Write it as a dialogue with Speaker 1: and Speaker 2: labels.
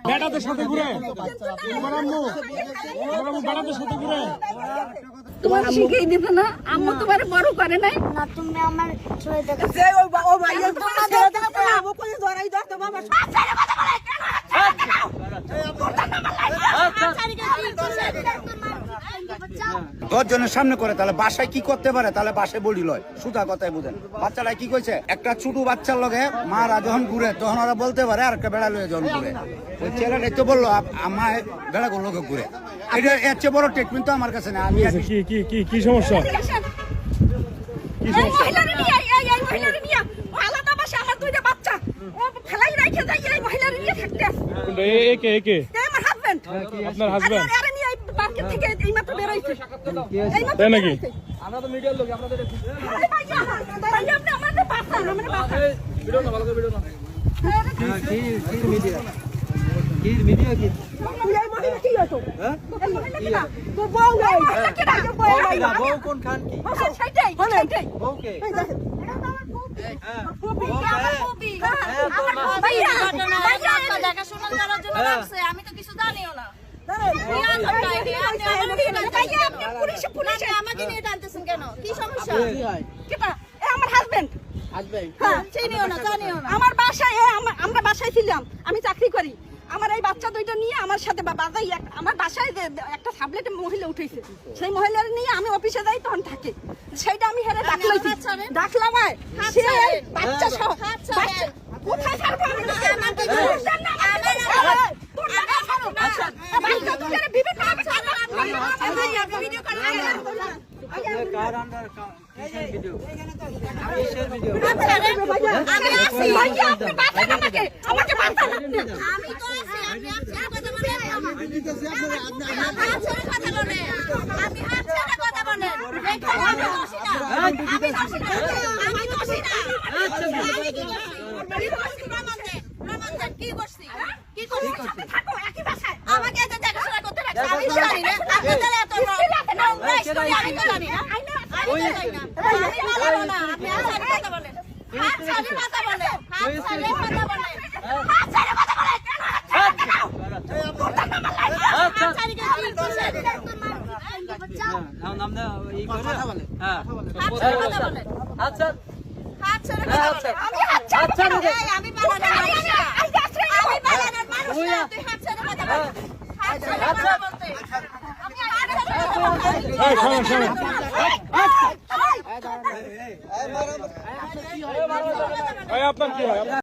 Speaker 1: বেটাদের সাথে ঘুরে
Speaker 2: তোমার শিখিয়ে দিবে না, আম্মু তোমার বড় করে নাই
Speaker 3: না, তুমি আমার ছেড়ে দেখো।
Speaker 4: দশজনের সামনে করে তাহলে বাসায় কি করতে পারে, তাহলে বাসায় বলি লয়, সুতা কথাই বুঝেন। বাচ্চারা কি কইছে, একটা ছোট বাচ্চার লগে মারা যখন ঘুরে তখন ওরা বলতে পারে আর একটা বেড়া লয়ে যখন ঘুরে, ওই ছেলেটা তো বললো আমার বেড়া লোকে ঘুরে। এটা এর চেয়ে বড় ট্রিটমেন্ট তো আমার কাছে না। আমি
Speaker 1: কি সমস্যা? আপনার হাজবেন্ড তাই নাকি?
Speaker 5: আমরা তো মিডিয়ার লোক, আপনাদের
Speaker 2: আমি তো কিছু জানিও না। আমাকে নিয়ে টানতেছেন কেন? কি সমস্যা?
Speaker 6: আমার হাজবেন্ড আমার বাসায়, আমরা বাসায় ছিলাম, আমি চাকরি করি। আমার এই বাচ্চা দুইটা নিয়ে আমার সাথে আমার বাসায় একটা সাবলেটে মহিলা উঠেছে, সেই মহিলার নিয়ে আমি অফিসে যাই, তখন থাকে সেইটা আমি হেরে ডাকলাম। সে বাচ্চা সহ কোথায় ছাড়বো আমি?
Speaker 2: আমাকে দেখাশোনা করতে রাখছে, আমি তো জানি না। আপনাদের এত আমি তো জানি না।
Speaker 1: আপনার কি হয়?